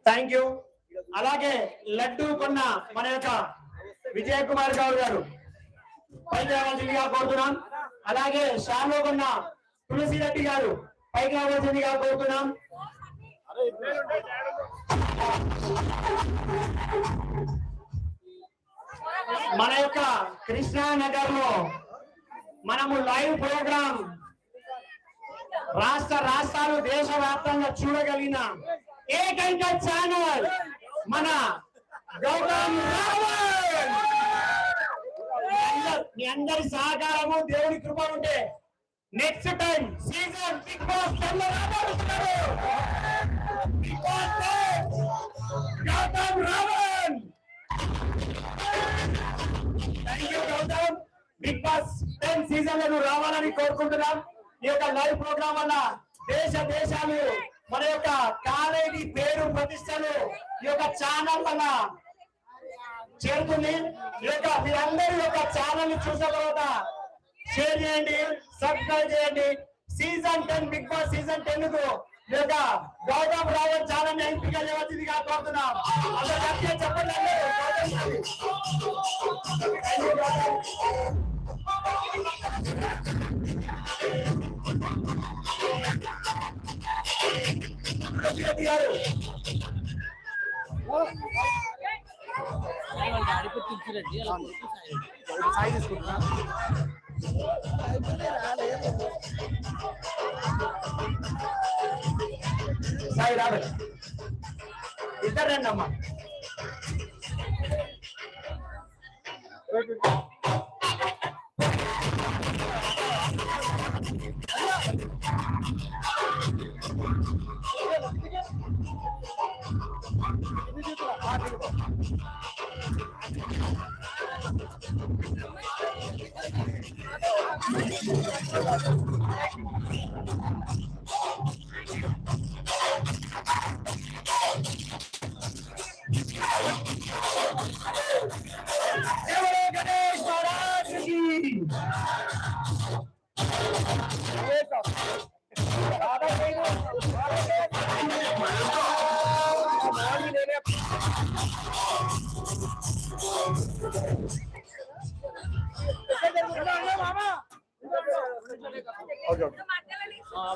Thank you. అలాగే లడ్డు కొన్న మన యొక్క విజయ్ కుమార్ గౌడ్ గారు పైకి రావాల్సిందిగా కోరుతున్నాం. అలాగే షాలో కొన్న తులసి రెడ్డి గారు పైకి రావాల్సిందిగా కోరుతున్నాం. మన యొక్క కృష్ణానగర్ లో మనము లైవ్ ప్రోగ్రామ్ రాష్ట్రాలు దేశవ్యాప్తంగా చూడగలిగిన ఏకైక ఛానల్ మన గౌతమ్ రావణ్. మీ అందరి సహకారము దేవుడి కృప ఉంటే next time season Bigg Boss 10 లో రాబోతున్నారు. Bigg Boss 10 Gautham Ravan. Thank you Gautham. Bigg Boss 10 season లో రావాలని కోరుకుంటున్నాం. ఈ యొక్క లైవ్ ప్రోగ్రామ్ వల్ల దేశాలు మన యొక్క కాలేజీ పేరు ప్రతిష్టలు ఈ యొక్క ఛానల్ వల్ల చేరుతుంది. ఈ యొక్క మీరందరూ యొక్క ఛానల్ ని చూసిన తర్వాత షేర్ చేయండి, సబ్స్క్రైబ్ చేయండి. సీజన్ 10 బిగ్ బాస్ సీజన్ 10 కు ఈ యొక్క గౌతమ్ రావణ్ ఛానల్ ని ఎంపిక చేయవలసిందిగా కోరుతున్నాం. అందరూ చెప్పండి. సాయి రాదు ఇద్దరు రండి అమ్మా. గణేష్ మహారాజ్ కి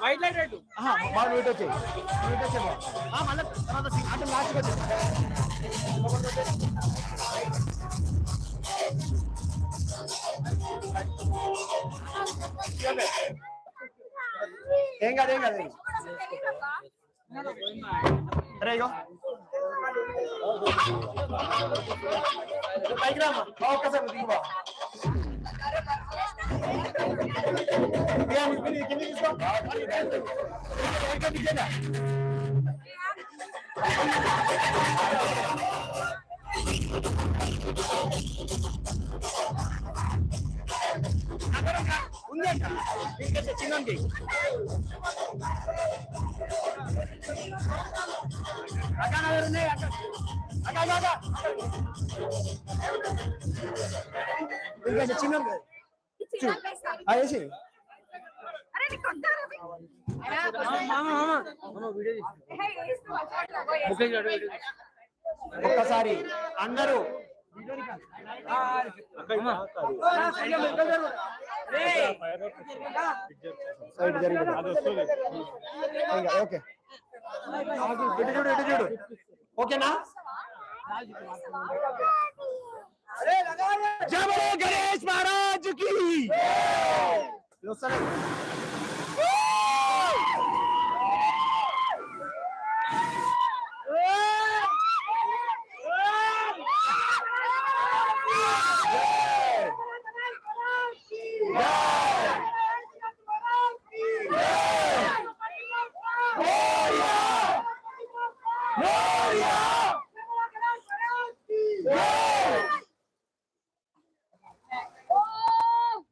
వైట్ లైట్ రైట్ బాగా వెయిట్ వచ్చాయి మళ్ళీ అంటే లాస్ట్కి వచ్చాయి. ఏం కాదు అరే ఇగో పైకి రామ్మా ఒక్కసారి దిగుబా. కింద తీసుకో. ఉందంట ఇంకా చిన్నది ఉన్నాయి. ఇంకా చిన్నది వేసి ఒక్కసారి అందరూ ఓకే చూడు ఓకేనా. జై బోలో గణేష్ మహారాజ్ కి.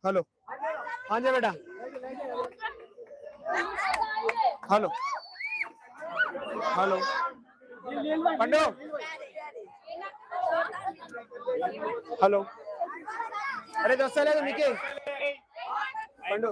हेलो हाँ जी बेटा हेलो हेलो पंडो हेलो अरे दोस्त ले नीचे पंडो